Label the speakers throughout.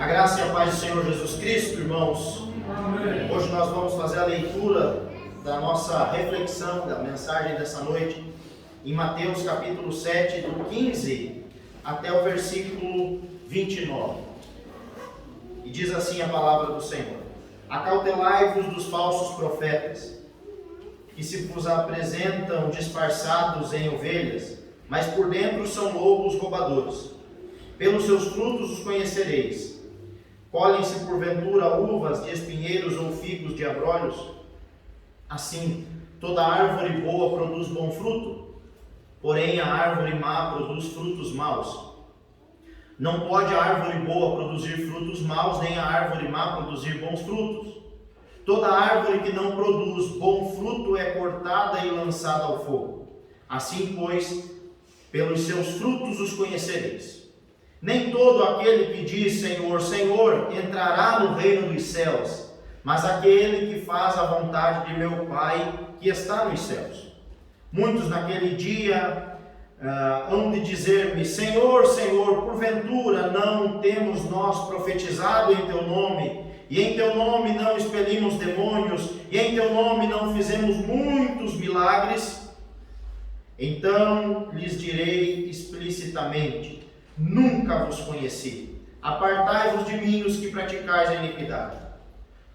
Speaker 1: A graça e a paz do Senhor Jesus Cristo, irmãos. Amém. Hoje nós vamos fazer a leitura da nossa reflexão, da mensagem dessa noite, em Mateus capítulo 7, do 15 até o versículo 29. E diz assim a palavra do Senhor: Acautelai-vos dos falsos profetas, que se vos apresentam disfarçados em ovelhas, mas por dentro são lobos roubadores. Pelos seus frutos os conhecereis. Colhem-se porventura uvas de espinheiros ou figos de abrolhos? Assim, toda árvore boa produz bom fruto, porém a árvore má produz frutos maus. Não pode a árvore boa produzir frutos maus, nem a árvore má produzir bons frutos. Toda árvore que não produz bom fruto é cortada e lançada ao fogo. Assim, pois, pelos seus frutos os conhecereis. Nem todo aquele que diz Senhor, Senhor, entrará no reino dos céus, mas aquele que faz a vontade de meu Pai que está nos céus. Muitos naquele dia hão de dizer-me, Senhor, Senhor, porventura não temos nós profetizado em teu nome, e em teu nome não expelimos demônios, e em teu nome não fizemos muitos milagres? Então lhes direi explicitamente, nunca vos conheci. Apartai-vos de mim, os que praticais a iniquidade.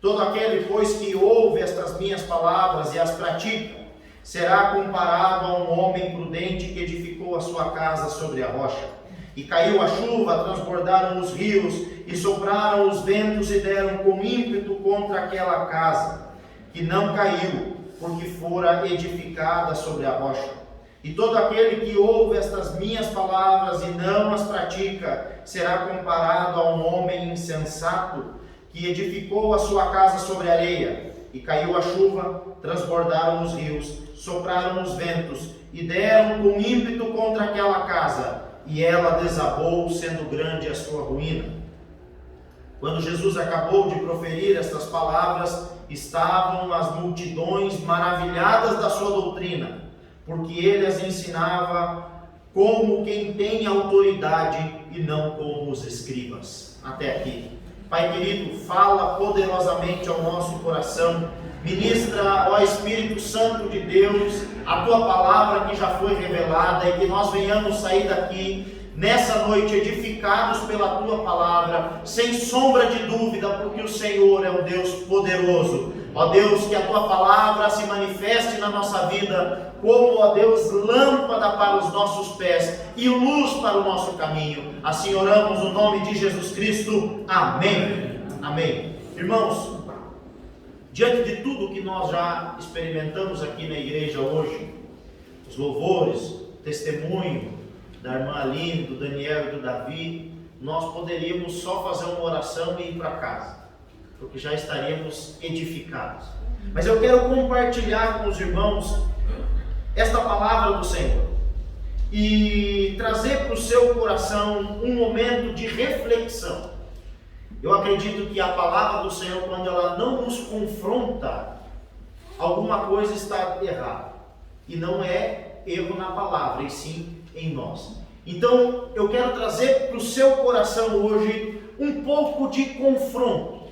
Speaker 1: Todo aquele, pois, que ouve estas minhas palavras e as pratica, será comparado a um homem prudente que edificou a sua casa sobre a rocha. E caiu a chuva, transbordaram os rios, e sopraram os ventos e deram com ímpeto contra aquela casa, que não caiu, porque fora edificada sobre a rocha. E todo aquele que ouve estas minhas palavras e não as pratica, será comparado a um homem insensato, que edificou a sua casa sobre a areia. E caiu a chuva, transbordaram os rios, sopraram os ventos, e deram com ímpeto contra aquela casa, e ela desabou, sendo grande a sua ruína. Quando Jesus acabou de proferir estas palavras, estavam as multidões maravilhadas da sua doutrina, porque ele as ensinava como quem tem autoridade e não como os escribas. Até aqui. Pai querido, fala poderosamente ao nosso coração, ministra, ó Espírito Santo de Deus, a tua palavra que já foi revelada, e que nós venhamos sair daqui nessa noite edificados pela tua palavra, sem sombra de dúvida, porque o Senhor é um Deus poderoso. Ó Deus, que a tua palavra se manifeste na nossa vida como, ó Deus, lâmpada para os nossos pés e luz para o nosso caminho. Assim oramos no nome de Jesus Cristo. Amém. Amém. Irmãos, diante de tudo que nós já experimentamos aqui na igreja hoje, os louvores, o testemunho da irmã Aline, do Daniel e do Davi, nós poderíamos só fazer uma oração e ir para casa, porque já estaríamos edificados. Mas eu quero compartilhar com os irmãos esta palavra do Senhor e trazer para o seu coração um momento de reflexão. Eu acredito que a palavra do Senhor, quando ela não nos confronta, alguma coisa está errada. E não é erro na palavra, e sim em nós. Então, eu quero trazer para o seu coração hoje um pouco de confronto,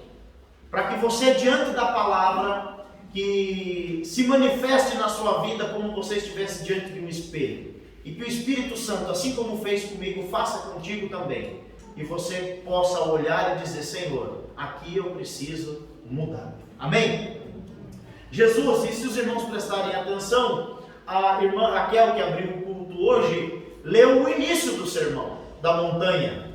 Speaker 1: para que você, diante da palavra, que se manifeste na sua vida como você estivesse diante de um espelho. E que o Espírito Santo, assim como fez comigo, faça contigo também. E você possa olhar e dizer, Senhor, aqui eu preciso mudar. Amém? Jesus, e se os irmãos prestarem atenção, a irmã Raquel, que abriu o culto hoje, leu o início do sermão da montanha.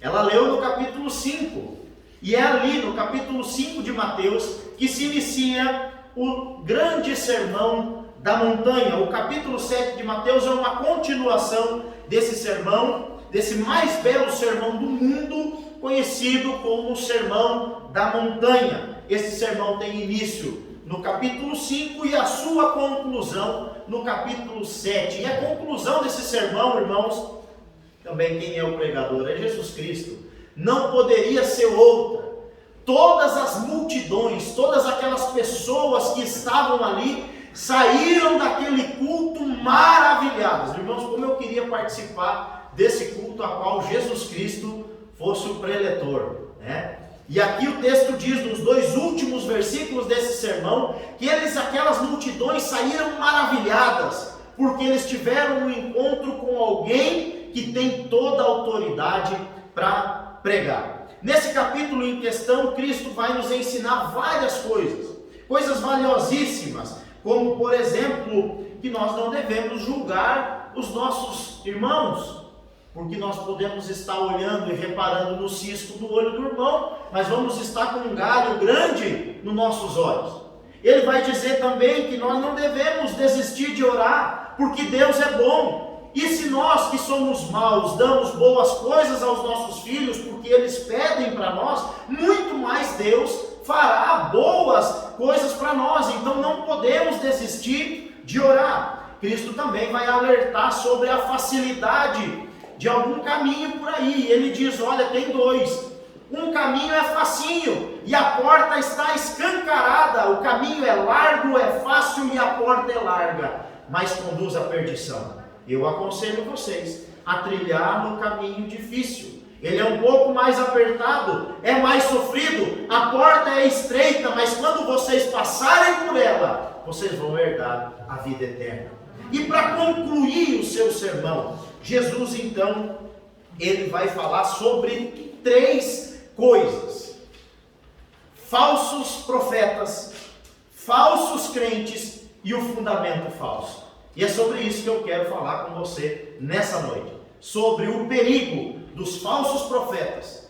Speaker 1: Ela leu no capítulo 5. E é ali no capítulo 5 de Mateus que se inicia o grande sermão da montanha. O capítulo 7 de Mateus é uma continuação desse sermão, desse mais belo sermão do mundo, conhecido como o Sermão da Montanha. Esse sermão tem início no capítulo 5 e a sua conclusão no capítulo 7. E a conclusão desse sermão, irmãos, também quem é o pregador? É Jesus Cristo. Não poderia ser outra. Todas as multidões, todas aquelas pessoas que estavam ali, saíram daquele culto maravilhadas. Irmãos, como eu queria participar desse culto a qual Jesus Cristo fosse o preletor, né? E aqui o texto diz, nos 2 últimos versículos desse sermão, que aquelas multidões saíram maravilhadas, porque eles tiveram um encontro com alguém que tem toda a autoridade para pregar. Nesse capítulo em questão, Cristo vai nos ensinar várias coisas valiosíssimas, como por exemplo, que nós não devemos julgar os nossos irmãos, porque nós podemos estar olhando e reparando no cisco do olho do irmão, mas vamos estar com um galho grande nos nossos olhos. Ele vai dizer também que nós não devemos desistir de orar, porque Deus é bom. E se nós que somos maus damos boas coisas aos nossos filhos, porque eles pedem para nós, muito mais Deus fará boas coisas para nós. Então não podemos desistir de orar. Cristo também vai alertar sobre a facilidade de algum caminho por aí. Ele diz, olha, tem 2. Um caminho é facinho e a porta está escancarada. O caminho é largo, é fácil e a porta é larga, mas conduz à perdição. Eu aconselho vocês a trilhar no caminho difícil. Ele é um pouco mais apertado, é mais sofrido, a porta é estreita, mas quando vocês passarem por ela, vocês vão herdar a vida eterna. E para concluir o seu sermão, Jesus então, ele vai falar sobre 3 coisas: falsos profetas, falsos crentes e o fundamento falso. E é sobre isso que eu quero falar com você nessa noite, sobre o perigo dos falsos profetas,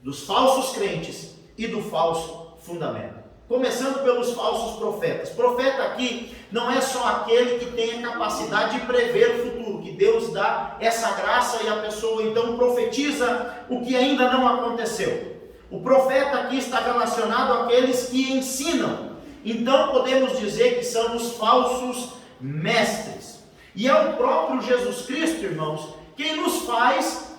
Speaker 1: dos falsos crentes e do falso fundamento. Começando pelos falsos profetas. Profeta aqui não é só aquele que tem a capacidade de prever o futuro, que Deus dá essa graça e a pessoa então profetiza o que ainda não aconteceu. O profeta aqui está relacionado àqueles que ensinam. Então podemos dizer que são os falsos mestres. E é o próprio Jesus Cristo, irmãos, quem nos faz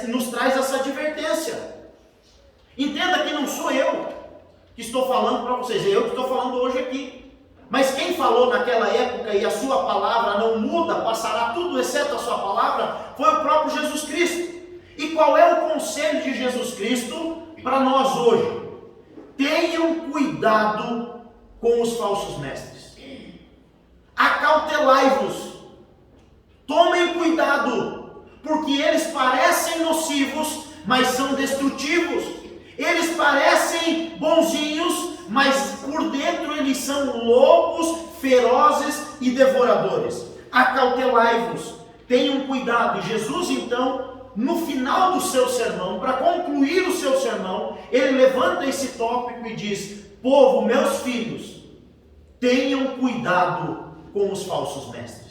Speaker 1: nos traz essa advertência. Entenda que não sou eu que estou falando para vocês, é eu que estou falando hoje aqui. Mas quem falou naquela época e a sua palavra não muda, passará tudo exceto a sua palavra, foi o próprio Jesus Cristo. E qual é o conselho de Jesus Cristo para nós hoje? Tenham cuidado com os falsos mestres. Acautelai-vos. Tomem cuidado, porque eles parecem nocivos, mas são destrutivos. Eles parecem bonzinhos, mas por dentro eles são lobos, ferozes e devoradores. Acautelai-vos, tenham cuidado. E Jesus então, no final do seu sermão, para concluir o seu sermão, ele levanta esse tópico e diz: povo, meus filhos, tenham cuidado com os falsos mestres.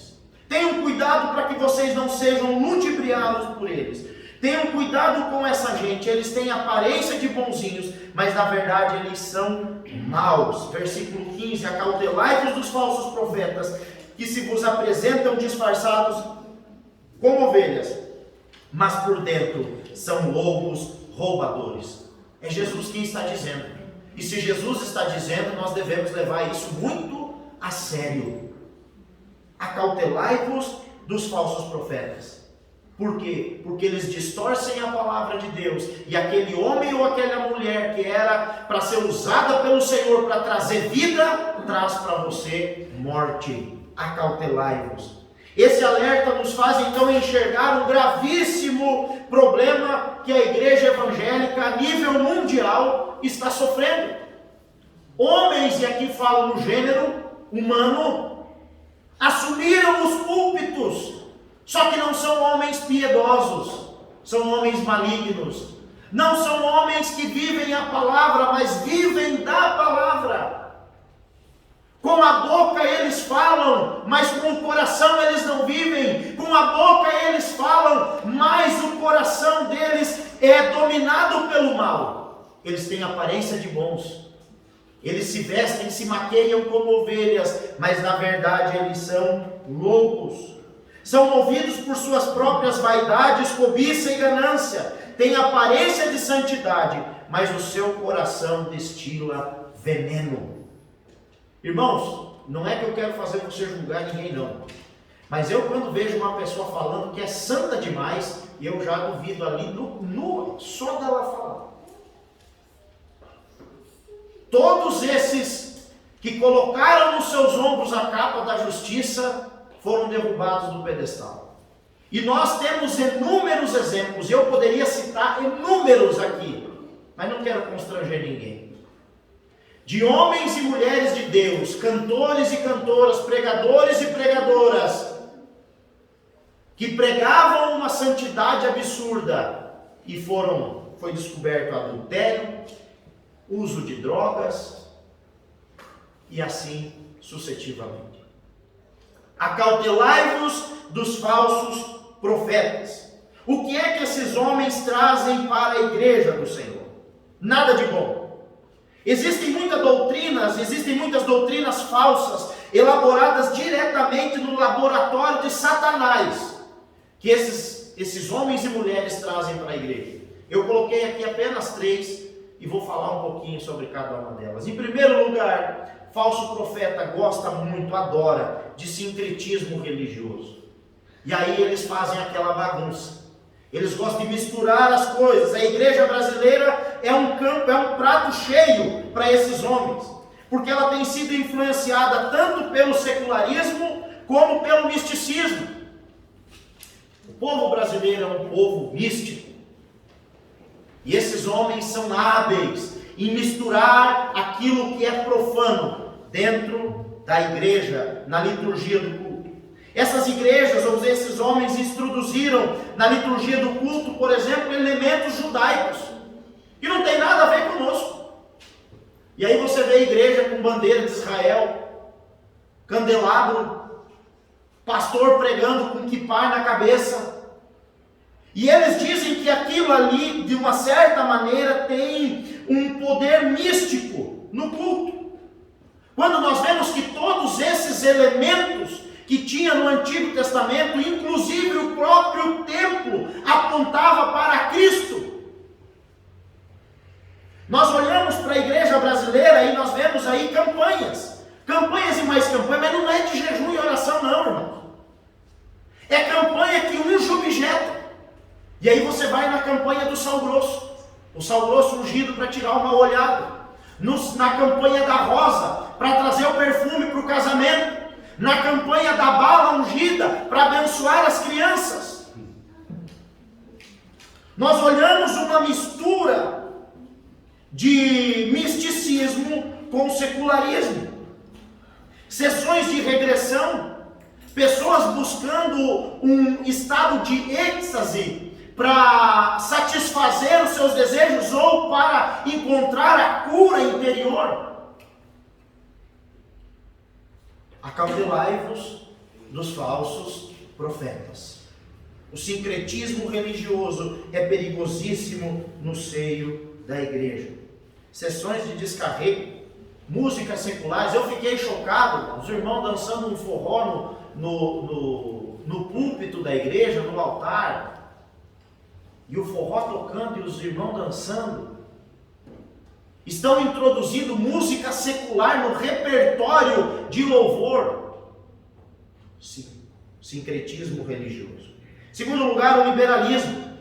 Speaker 1: Tenham cuidado para que vocês não sejam ludibriados por eles. Tenham cuidado com essa gente, eles têm aparência de bonzinhos, mas na verdade eles são maus. Versículo 15: acautelai-vos dos falsos profetas, que se vos apresentam disfarçados como ovelhas, mas por dentro são lobos roubadores. É Jesus quem está dizendo. E se Jesus está dizendo, nós devemos levar isso muito a sério. Acautelai-vos dos falsos profetas. Por quê? Porque eles distorcem a palavra de Deus. E aquele homem ou aquela mulher que era para ser usada pelo Senhor para trazer vida, traz para você morte. Acautelai-vos. Esse alerta nos faz então enxergar um gravíssimo problema que a igreja evangélica a nível mundial está sofrendo. Homens, e aqui falo no gênero humano, assumiram os púlpitos, só que não são homens piedosos, são homens malignos. Não são homens que vivem a palavra, mas vivem da palavra. Com a boca eles falam, mas com o coração eles não vivem. Com a boca eles falam, mas o coração deles é dominado pelo mal. Eles têm aparência de bons. Eles se vestem, se maqueiam como ovelhas, mas na verdade eles são lobos. São movidos por suas próprias vaidades, cobiça e ganância. Têm aparência de santidade, mas o seu coração destila veneno. Irmãos, não é que eu quero fazer você julgar ninguém não. Mas eu quando vejo uma pessoa falando que é santa demais, eu já duvido ali, só dela falar. Todos esses que colocaram nos seus ombros a capa da justiça foram derrubados do pedestal. E nós temos inúmeros exemplos, eu poderia citar inúmeros aqui, mas não quero constranger ninguém. De homens e mulheres de Deus, cantores e cantoras, pregadores e pregadoras, que pregavam uma santidade absurda e foi descoberto adultério, uso de drogas e assim sucessivamente. Acautelai-vos dos falsos profetas. O que é que esses homens trazem para a igreja do Senhor? Nada de bom. Existem muitas doutrinas falsas, elaboradas diretamente no laboratório de Satanás, que esses homens e mulheres trazem para a igreja. Eu coloquei aqui apenas 3 e vou falar um pouquinho sobre cada uma delas. Em primeiro lugar, falso profeta gosta muito, adora, de sincretismo religioso. E aí eles fazem aquela bagunça. Eles gostam de misturar as coisas. A igreja brasileira é um prato cheio para esses homens, porque ela tem sido influenciada tanto pelo secularismo como pelo misticismo. O povo brasileiro é um povo místico. E esses homens são hábeis em misturar aquilo que é profano dentro da igreja, na liturgia do culto. Essas igrejas, ou esses homens, introduziram na liturgia do culto, por exemplo, elementos judaicos, que não tem nada a ver conosco. E aí você vê a igreja com bandeira de Israel, candelabro, pastor pregando com quipá na cabeça. E eles dizem que aquilo ali, de uma certa maneira, tem um poder místico no culto. Quando nós vemos que todos esses elementos que tinha no Antigo Testamento, inclusive o próprio templo, apontava para Cristo. Nós olhamos para a igreja brasileira e nós vemos aí campanhas e mais campanhas, mas não é de jejum e oração não, irmãos. É campanha que unge objeto. E aí você vai na campanha do sal grosso, o sal grosso ungido para tirar uma olhada, na campanha da rosa, para trazer o perfume para o casamento, na campanha da bala ungida, para abençoar as crianças. Nós olhamos uma mistura de misticismo com secularismo, sessões de regressão, pessoas buscando um estado de êxtase para satisfazer os seus desejos ou para encontrar a cura interior. Acautelai-vos dos falsos profetas. O sincretismo religioso é perigosíssimo no seio da igreja. Sessões de descarrego, músicas seculares. Eu fiquei chocado, os irmãos dançando um forró no púlpito da igreja, no altar, e o forró tocando e os irmãos dançando. Estão introduzindo música secular no repertório de louvor. Sincretismo religioso. Segundo lugar, o liberalismo.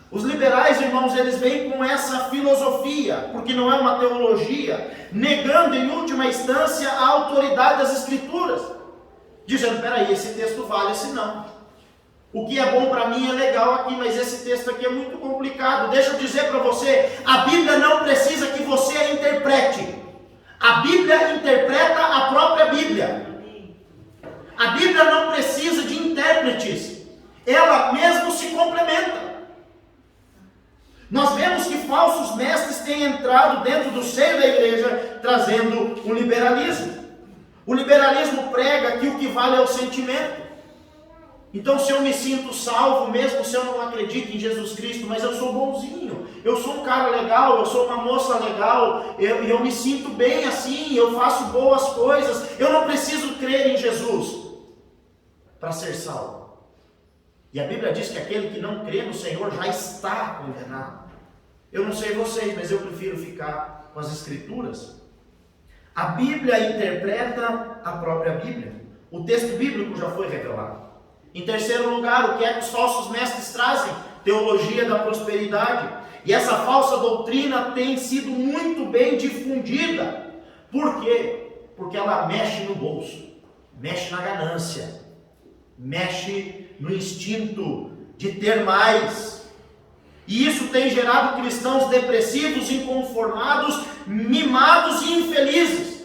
Speaker 1: Os liberais, irmãos, eles vêm com essa filosofia, porque não é uma teologia, negando em última instância a autoridade das Escrituras, dizendo, peraí, esse texto vale, esse não. O que é bom para mim é legal aqui, mas esse texto aqui é muito complicado. Deixa eu dizer para você, a Bíblia não precisa que você a interprete. A Bíblia interpreta a própria Bíblia. A Bíblia não precisa de intérpretes. Ela mesmo se complementa. Nós vemos que falsos mestres têm entrado dentro do seio da igreja, trazendo o liberalismo. O liberalismo prega que o que vale é o sentimento. Então, se eu me sinto salvo, mesmo se eu não acredito em Jesus Cristo, mas eu sou bonzinho, eu sou um cara legal, eu sou uma moça legal, eu me sinto bem assim, eu faço boas coisas, eu não preciso crer em Jesus para ser salvo. E a Bíblia diz que aquele que não crê no Senhor já está condenado. Eu não sei vocês, mas eu prefiro ficar com as Escrituras. A Bíblia interpreta a própria Bíblia. O texto bíblico já foi revelado. Em terceiro lugar, o que é que os falsos mestres trazem? teologia da prosperidade. E essa falsa doutrina tem sido muito bem difundida. Por quê? Porque ela mexe no bolso, mexe na ganância, mexe no instinto de ter mais. E isso tem gerado cristãos depressivos, inconformados, mimados e infelizes.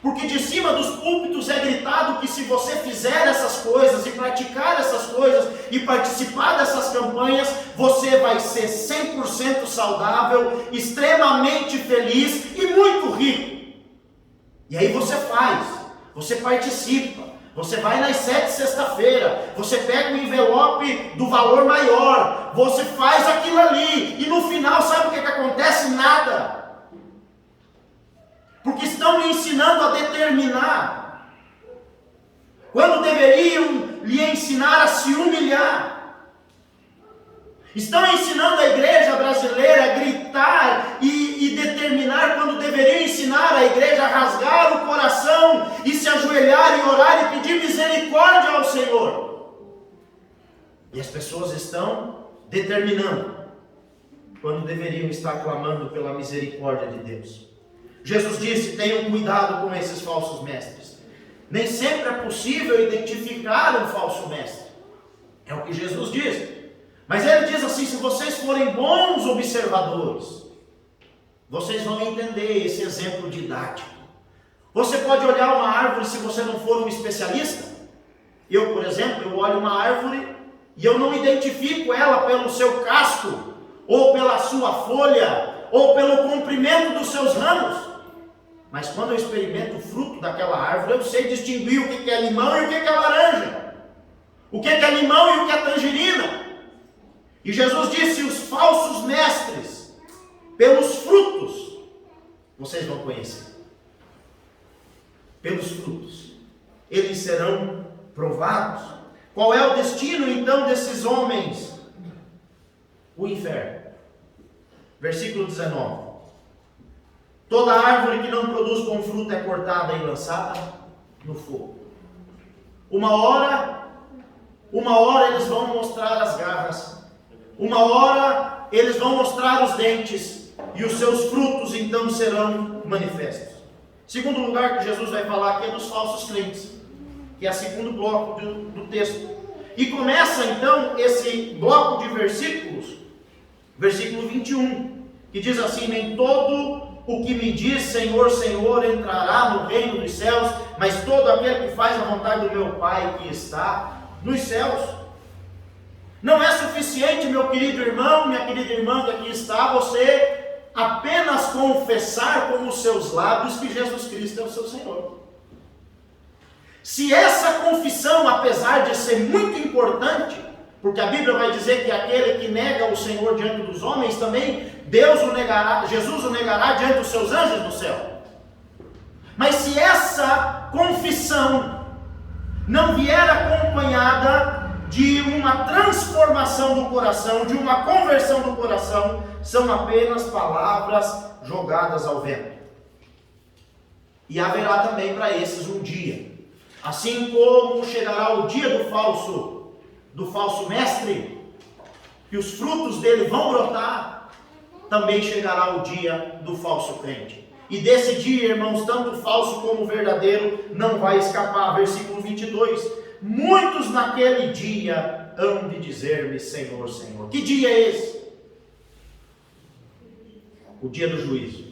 Speaker 1: Porque de cima dos púlpitos é gritado que se você fizer essas coisas e praticar essas coisas e participar dessas campanhas, você vai ser 100% saudável, extremamente feliz e muito rico. E aí você faz, você participa, você vai nas 7 sexta-feira, você pega o envelope do valor maior, você faz aquilo ali, e no final sabe o que acontece? Nada. Porque estão lhe ensinando a determinar, quando deveriam lhe ensinar a se humilhar. Estão ensinando a igreja brasileira a gritar e determinar, quando deveriam ensinar a igreja a rasgar o coração e se ajoelhar e orar e pedir misericórdia ao Senhor. E as pessoas estão determinando, quando deveriam estar clamando pela misericórdia de Deus. Jesus disse: tenham cuidado com esses falsos mestres. Nem sempre é possível identificar um falso mestre. É o que Jesus diz. Mas ele diz assim: se vocês forem bons observadores, vocês vão entender esse exemplo didático. Você pode olhar uma árvore se você não for um especialista. Eu, por exemplo, eu olho uma árvore e eu não identifico ela pelo seu casco, ou pela sua folha, ou pelo comprimento dos seus ramos. Mas quando eu experimento o fruto daquela árvore, eu sei distinguir o que é limão e o que é laranja, o que é limão e o que é tangerina. E Jesus disse: os falsos mestres, pelos frutos, vocês vão conhecer. Pelos frutos, eles serão provados. Qual é o destino então desses homens? O inferno. Versículo 19. Toda árvore que não produz bom fruto é cortada e lançada no fogo. Uma hora eles vão mostrar as garras. Uma hora eles vão mostrar os dentes. E os seus frutos então serão manifestos. Segundo lugar que Jesus vai falar aqui é dos falsos crentes, que é o segundo bloco do texto. E começa então esse bloco de versículos, versículo 21, que diz assim: nem todo o que me diz Senhor, Senhor entrará no reino dos céus, mas todo aquele que faz a vontade do meu Pai que está nos céus. Não é suficiente, meu querido irmão, minha querida irmã que aqui está, você apenas confessar com os seus lábios que Jesus Cristo é o seu Senhor. Se essa confissão, apesar de ser muito importante, porque a Bíblia vai dizer que aquele que nega o Senhor diante dos homens, também Deus o negará, Jesus o negará diante dos seus anjos no céu. Mas se essa confissão não vier acompanhada de uma transformação do coração, de uma conversão do coração, são apenas palavras jogadas ao vento. E haverá também para esses um dia, assim como chegará o dia do falso mestre, que os frutos dele vão brotar, também chegará o dia do falso crente. E desse dia, irmãos, tanto o falso como o verdadeiro não vai escapar. Versículo 22. Muitos naquele dia hão de dizer-me Senhor, Senhor. Que dia é esse? O dia do juízo.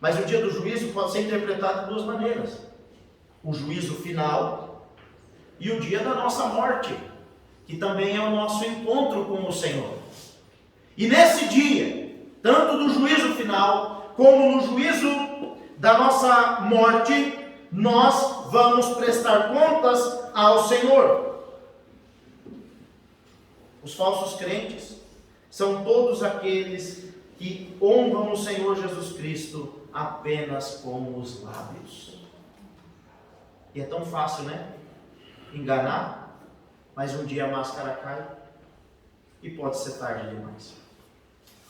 Speaker 1: Mas o dia do juízo pode ser interpretado de duas maneiras: o juízo final e o dia da nossa morte, que também é o nosso encontro com o Senhor. E nesse dia, tanto do juízo final, como no juízo da nossa morte, nós vamos prestar contas ao Senhor. Os falsos crentes são todos aqueles que honram o Senhor Jesus Cristo apenas com os lábios. E é tão fácil, né? Enganar, mas um dia a máscara cai e pode ser tarde demais.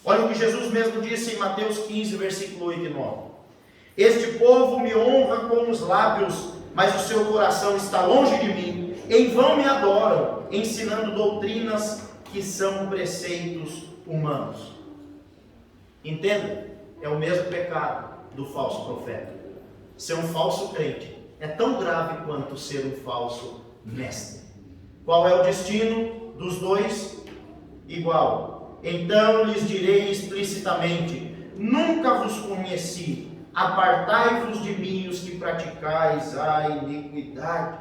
Speaker 1: Olha o que Jesus mesmo disse em Mateus 15, versículo 8 e 9. Este povo me honra com os lábios, mas o seu coração está longe de mim. Em vão me adoram, ensinando doutrinas que são preceitos humanos. Entenda? É o mesmo pecado do falso profeta. Ser um falso crente é tão grave quanto ser um falso mestre. Qual é o destino dos dois? Igual. Então lhes direi explicitamente: nunca vos conheci, apartai-vos de mim, os que praticais a iniquidade.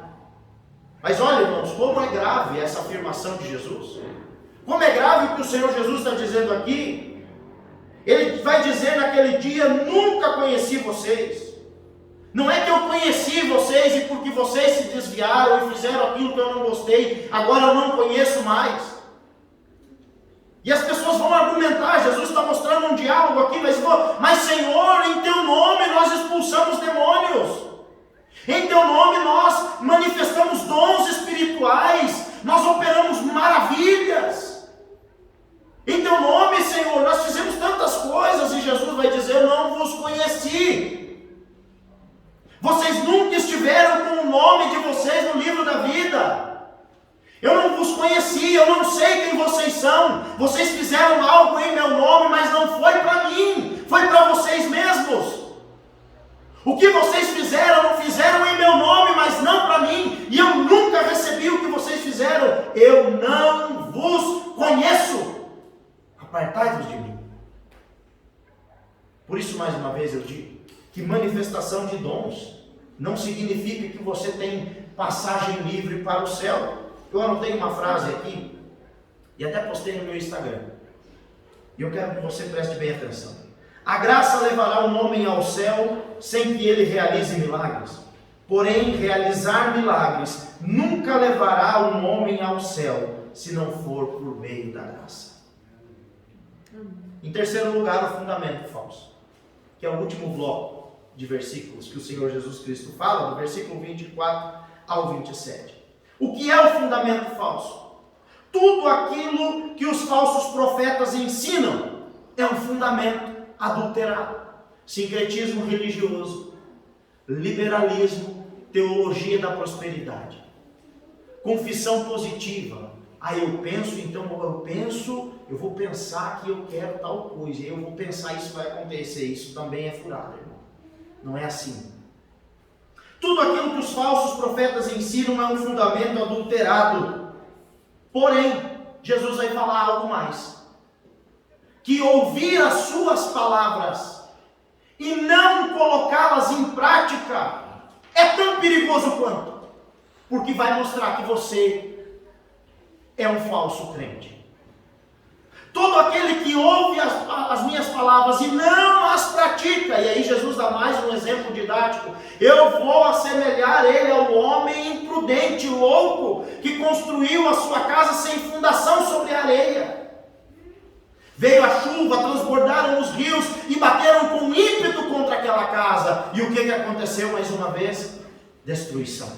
Speaker 1: Mas olha, irmãos, como é grave essa afirmação de Jesus. Como é grave o que o Senhor Jesus está dizendo aqui. Ele vai dizer naquele dia: nunca conheci vocês. Não é que eu conheci vocês e porque vocês se desviaram e fizeram aquilo que eu não gostei, agora eu não conheço mais. E as pessoas vão argumentar, Jesus está mostrando um diálogo aqui, mas Senhor, em teu nome nós expulsamos demônios. Em teu nome nós manifestamos dons espirituais, nós operamos maravilhas. Em teu nome, Senhor, nós fizemos tantas coisas. E Jesus vai dizer: eu não vos conheci. Vocês nunca estiveram com o nome de vocês no livro da vida. Eu não vos conheci, eu não sei quem vocês são. Vocês fizeram algo em meu nome, mas não foi para mim, foi para vocês mesmos. O que vocês fizeram, não fizeram em meu nome, mas não para mim. E eu nunca recebi o que vocês fizeram. Eu não vos conheço. Apartai-vos de mim. Por isso, mais uma vez eu digo que manifestação de dons não significa que você tem passagem livre para o céu. Eu anotei uma frase aqui e até postei no meu Instagram. E eu quero que você preste bem atenção. A graça levará um homem ao céu sem que ele realize milagres. Porém, realizar milagres nunca levará um homem ao céu se não for por meio da graça. Em terceiro lugar, o fundamento falso, que é o último bloco de versículos que o Senhor Jesus Cristo fala, do versículo 24 ao 27. O que é o fundamento falso? Tudo aquilo que os falsos profetas ensinam é um fundamento adulterado. Sincretismo religioso, liberalismo, teologia da prosperidade, confissão positiva. Eu penso, então eu vou pensar que eu quero tal coisa, eu vou pensar isso vai acontecer. Isso também é furado, irmão. Não é assim. Tudo aquilo que os falsos profetas ensinam é um fundamento adulterado. Porém, Jesus vai falar algo mais. Que ouvir as suas palavras e não colocá-las em prática é tão perigoso quanto. Porque vai mostrar que você é um falso crente. Todo aquele que ouve as minhas palavras e não as pratica, e aí Jesus dá mais um exemplo didático: eu vou assemelhar ele ao homem imprudente, louco, que construiu a sua casa sem fundação sobre a areia. Veio a chuva, transbordaram os rios e bateram com ímpeto contra aquela casa. E o que aconteceu mais uma vez? Destruição.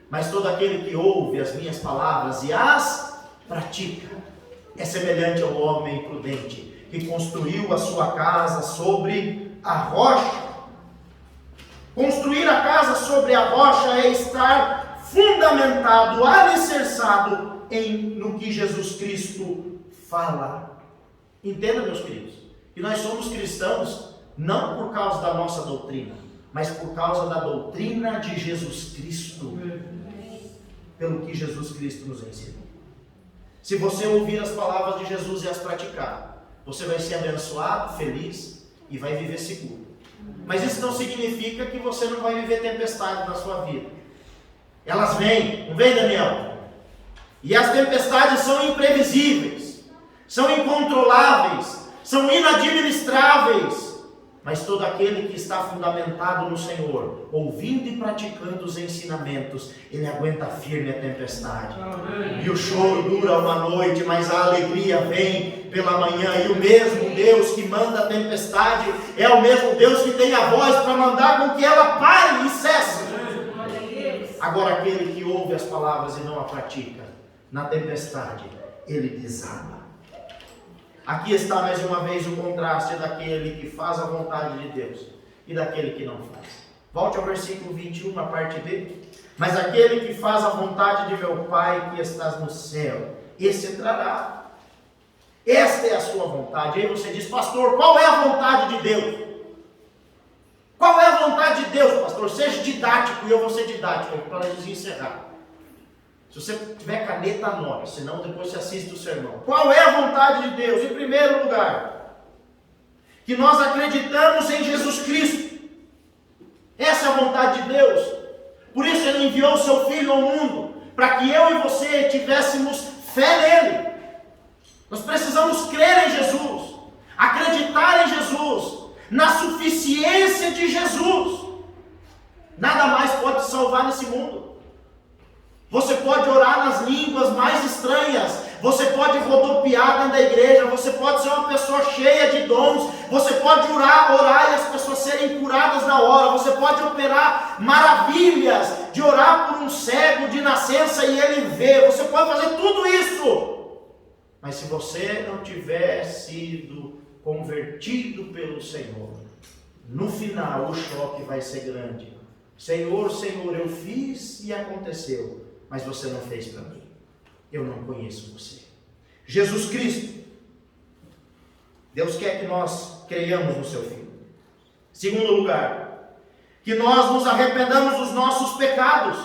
Speaker 1: Mas todo aquele que ouve as minhas palavras e as pratica é semelhante ao homem prudente que construiu a sua casa sobre a rocha. Construir a casa sobre a rocha é estar fundamentado, alicerçado no que Jesus Cristo fala. Entenda, meus queridos, que nós somos cristãos não por causa da nossa doutrina, mas por causa da doutrina de Jesus Cristo, pelo que Jesus Cristo nos ensinou. Se você ouvir as palavras de Jesus e as praticar, você vai ser abençoado, feliz e vai viver seguro. Mas isso não significa que você não vai viver tempestade na sua vida. Elas vêm, não vem, Daniel? E as tempestades são imprevisíveis, são incontroláveis, são inadministráveis. Mas todo aquele que está fundamentado no Senhor, ouvindo e praticando os ensinamentos, ele aguenta firme a tempestade. Amém. E o choro dura uma noite, mas a alegria vem pela manhã. E o mesmo Deus que manda a tempestade é o mesmo Deus que tem a voz para mandar com que ela pare e cesse. Agora aquele que ouve as palavras e não a pratica, na tempestade ele desaba. Aqui está mais uma vez o contraste daquele que faz a vontade de Deus e daquele que não faz. Volte ao versículo 21, a parte B. Mas aquele que faz a vontade de meu Pai que estás no céu, esse entrará. Esta é a sua vontade. Aí você diz: pastor, qual é a vontade de Deus? Qual é a vontade de Deus, pastor? Seja didático, e eu vou ser didático para nós encerrar. Se você tiver caneta, anote, senão depois você assiste o sermão. Qual é a vontade de Deus? Em primeiro lugar, que nós acreditamos em Jesus Cristo. Essa é a vontade de Deus. Por isso Ele enviou o Seu Filho ao mundo, para que eu e você tivéssemos fé nele. Nós precisamos crer em Jesus, acreditar em Jesus, na suficiência de Jesus. Nada mais pode salvar nesse mundo. Você pode orar nas línguas mais estranhas, você pode rodopiar dentro da igreja, você pode ser uma pessoa cheia de dons, você pode orar e as pessoas serem curadas na hora, você pode operar maravilhas, de orar por um cego de nascença e ele vê, você pode fazer tudo isso, mas se você não tiver sido convertido pelo Senhor, no final o choque vai ser grande. Senhor, Senhor, eu fiz e aconteceu, mas você não fez para mim. Eu não conheço você. Jesus Cristo. Deus quer que nós creiamos no seu Filho. Segundo lugar, que nós nos arrependamos dos nossos pecados.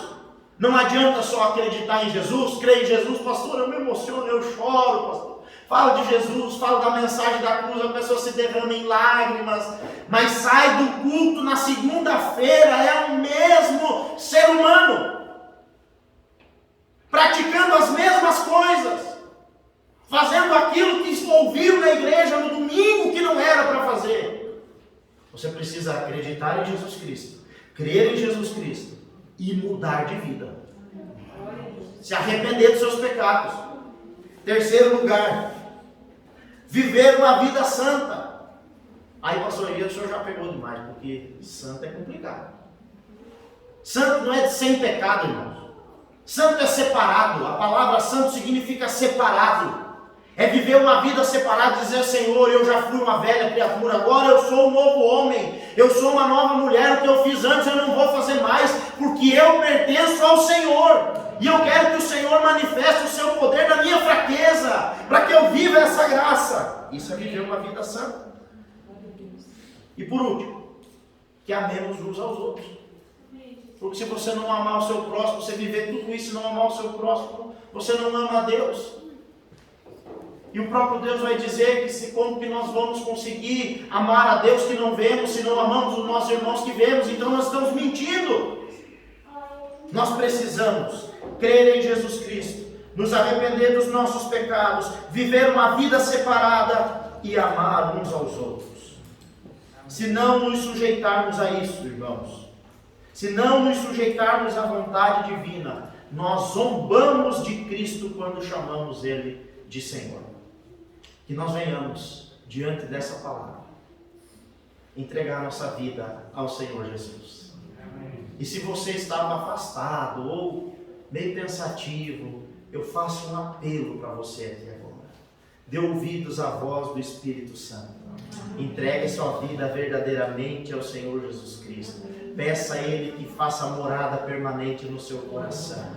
Speaker 1: Não adianta só acreditar em Jesus, crer em Jesus. Pastor, eu me emociono, eu choro, pastor. Fala de Jesus, fala da mensagem da cruz, a pessoa se derrama em lágrimas, mas sai do culto na segunda-feira, é o mesmo ser humano, praticando as mesmas coisas, fazendo aquilo que ouviu na igreja no domingo que não era para fazer. Você precisa acreditar em Jesus Cristo, crer em Jesus Cristo e mudar de vida, se arrepender dos seus pecados. Terceiro lugar, viver uma vida santa. Aí, pastor Elias, o senhor já pegou demais, porque santo é complicado. Santo não é sem pecado, irmãos. Santo é separado. A palavra santo significa separado. É viver uma vida separada, dizer: Senhor, eu já fui uma velha criatura, agora eu sou um novo homem, eu sou uma nova mulher, o que eu fiz antes eu não vou fazer mais, porque eu pertenço ao Senhor. E eu quero que o Senhor manifeste o seu poder na minha fraqueza, para que eu viva essa graça. Isso é viver uma vida santa. E por último, que amemos uns aos outros. Porque se você não amar o seu próximo, você viver tudo isso e não amar o seu próximo, você não ama a Deus. E o próprio Deus vai dizer que como que nós vamos conseguir amar a Deus que não vemos, se não amamos os nossos irmãos que vemos? Então nós estamos mentindo. Nós precisamos crer em Jesus Cristo, nos arrepender dos nossos pecados, viver uma vida separada e amar uns aos outros. Se não nos sujeitarmos a isso, irmãos, se não nos sujeitarmos à vontade divina, nós zombamos de Cristo quando chamamos Ele de Senhor. Que nós venhamos, diante dessa palavra, entregar nossa vida ao Senhor Jesus. E se você estava afastado ou meio pensativo, eu faço um apelo para você aqui agora. Dê ouvidos à voz do Espírito Santo. Entregue sua vida verdadeiramente ao Senhor Jesus Cristo. Peça a Ele que faça morada permanente no seu coração.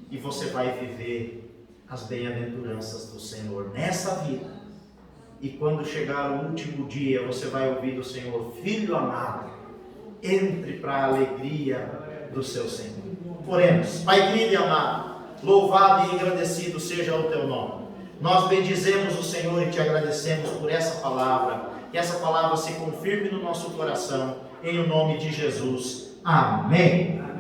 Speaker 1: E você vai viver as bem-aventuranças do Senhor nessa vida. E quando chegar o último dia, você vai ouvir do Senhor: filho amado, entre para a alegria do seu Senhor. Oremos. Pai querido e amado, louvado e engrandecido seja o teu nome. Nós bendizemos o Senhor e te agradecemos por essa palavra. Que essa palavra se confirme no nosso coração, em o nome de Jesus. Amém.